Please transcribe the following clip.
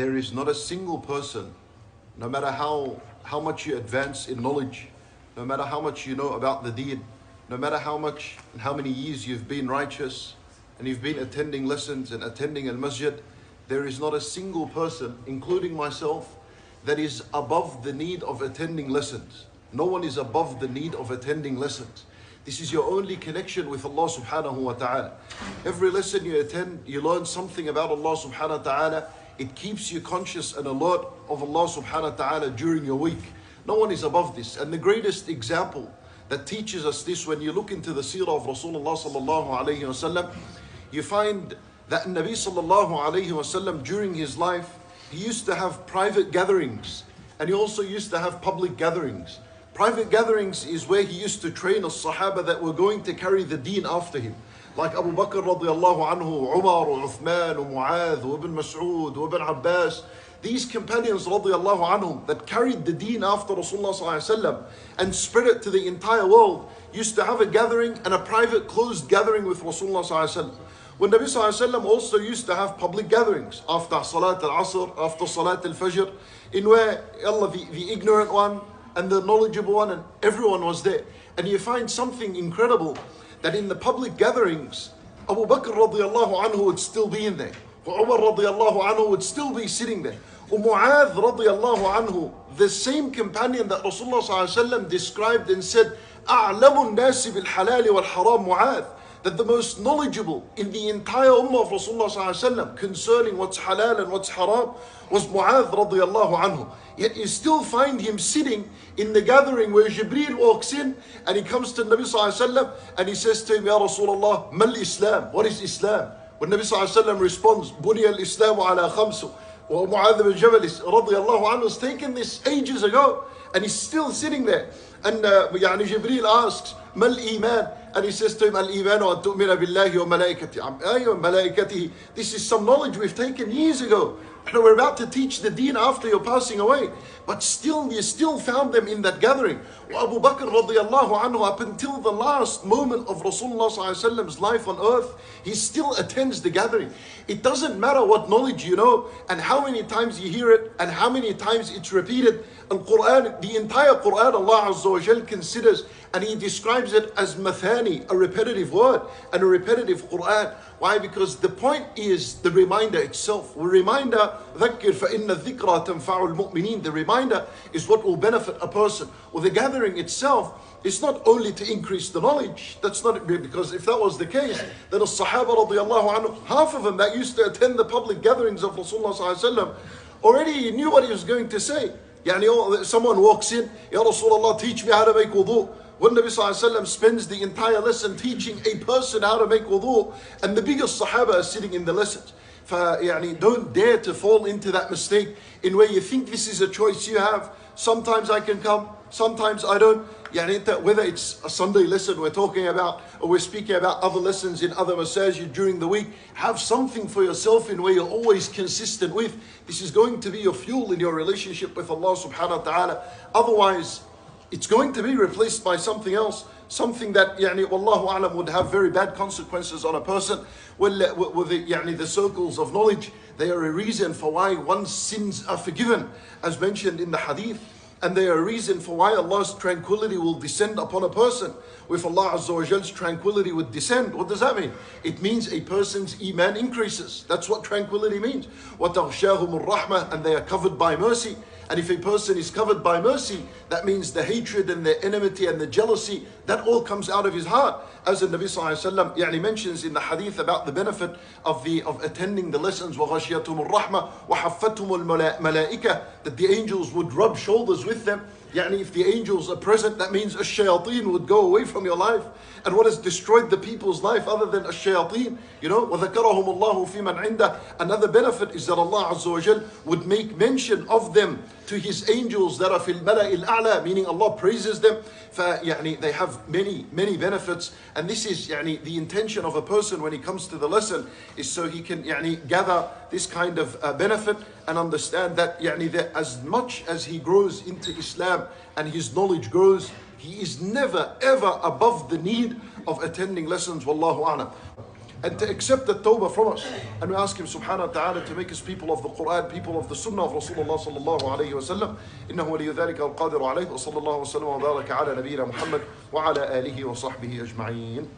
There is not a single person, no matter how much you advance in knowledge, no matter how much you know about the deen, no matter how much and how many years you've been righteous and you've been attending lessons and attending al-masjid, there is not a single person, including myself, that is above the need of attending lessons. No one is above the need of attending lessons. This is your only connection with Allah subhanahu wa ta'ala. Every lesson you attend, you learn something about Allah subhanahu wa ta'ala. It keeps you conscious and alert of Allah subhanahu wa ta'ala during your week. No one is above this. And the greatest example that teaches us this, when you look into the seerah of Rasulullah sallallahu alayhi wa sallam, you find that Nabi sallallahu alayhi wa sallam during his life, he used to have private gatherings and he also used to have public gatherings. Private gatherings is where he used to train us Sahaba that were going to carry the deen after him. Like Abu Bakr radiallahu anhu, Umar, Uthman, Mu'adh, Ibn Mas'ud, Ibn Abbas. These companions radiallahu anhum that carried the deen after Rasulullah sallallahu alaihi wasallam and spread it to the entire world used to have a gathering and a private closed gathering with Rasulullah sallallahu alaihi wasallam. When Nabi sallallahu alaihi wasallam also used to have public gatherings after Salat al-Asr, after Salat al-Fajr, in where Allah, the ignorant one and the knowledgeable one, and everyone was there. And you find something incredible, that in the public gatherings, Abu Bakr radiallahu anhu would still be in there. Umar radiallahu anhu would still be sitting there. Mu'adh radiallahu anhu, the same companion that Rasulullah sallallahu alaihi wasallam described and said, أَعْلَمُ النَّاسِ بِالْحَلَالِ وَالْحَرَامِ Mu'adh, that the most knowledgeable in the entire ummah of Rasulullah sallallahu alaihi wasallam concerning what's halal and what's haram was Mu'adh radiallahu anhu. Yet you still find him sitting in the gathering where Jibreel walks in and he comes to Nabi sallallahu alaihi wasallam and he says to him, Ya Rasulullah, Mal Islam? What is Islam? When Nabi sallallahu alaihi wasallam responds, Buniya al-Islamu ala khamsu. Well, Mu'adh bin Jabal radiallahu anhu has taken this ages ago and he's still sitting there. And Jibreel asks, Mal Iman? And he says to him, Al-Iman wa tu'mina billahi wa malaikatihi. This is some knowledge we've taken years ago. And we're about to teach the deen after you're passing away. But still, you still found them in that gathering. Abu Bakr radiallahu anhu, up until the last moment of Rasulullah sallallahu alaihi wasallam's life on earth, he still attends the gathering. It doesn't matter what knowledge you know and how many times you hear it and how many times it's repeated. Al-Quran, the entire Quran, Allah Azza wa Jal considers and He describes it as mathani, a repetitive word and a repetitive Quran. Why? Because the point is the reminder itself. The reminder, ذَكِّرْ فَإِنَّ الذِّكْرَى تَنْفَعُ الْمُؤْمِنِينَ. The reminder is what will benefit a person. Or the gathering itself is not only to increase the knowledge. That's not it, because if that was the case, then the Sahaba radiallahu anhu, half of them that used to attend the public gatherings of Rasulullah sallallahu alaihi wasallam, already knew what he was going to say. Someone walks in, Ya Rasulullah, teach me how to make wudu. When Nabi sallallahu alaihi wasallam spends the entire lesson teaching a person how to make wudu, and the biggest Sahaba are sitting in the lessons. Don't dare to fall into that mistake in where you think this is a choice you have. Sometimes I can come, sometimes I don't. Whether it's a Sunday lesson we're talking about, or we're speaking about other lessons in other masajid during the week, have something for yourself in where you're always consistent with. This is going to be your fuel in your relationship with Allah subhanahu wa ta'ala. Otherwise, it's going to be replaced by something else, something that, wallahu a'lam, would have very bad consequences on a person. Well, the circles of knowledge, they are a reason for why one's sins are forgiven, as mentioned in the hadith. And they are a reason for why Allah's tranquility will descend upon a person. If Allah Azza wa Jal's tranquility would descend, what does that mean? It means a person's iman increases. That's what tranquility means. وَتَغْشَاهُمُ الرَّحْمَةِ. And they are covered by mercy. And if a person is covered by mercy, that means the hatred and the enmity and the jealousy, that all comes out of his heart. As the Nabi sallallahu alaihi wasallam mentions in the hadith about the benefit of attending the lessons, وَغَشِيَتُمُ الرَّحْمَةِ وَحَفَّتُمُ الْمَلَائِكَةِ, that the angels would rub shoulders with them. If the angels are present, that means a shayateen would go away from your life. And what has destroyed the people's life other than a shayateen? وَذَكَرَهُمُ اللَّهُ فِي مَنْ عِنْدَهُ. Another benefit is that Allah Azza wa Jal would make mention of them to His angels that are fil mala'i al-a'la, meaning Allah praises them. They have many benefits, and this is the intention of a person when he comes to the lesson, is so he can gather this kind of benefit and understand that that as much as he grows into Islam and his knowledge grows, he is never ever above the need of attending lessons. Wallahu a'lam. and to accept the tawbah from us. And we ask him subhanahu wa ta'ala to make us people of the Quran, people of the sunnah of Rasulullah sallallahu alayhi wa sallam. إنه ولي ذلك القادر عليه وصلى الله وسلم وبارك على نبينا محمد وعلى آله وصحبه أجمعين.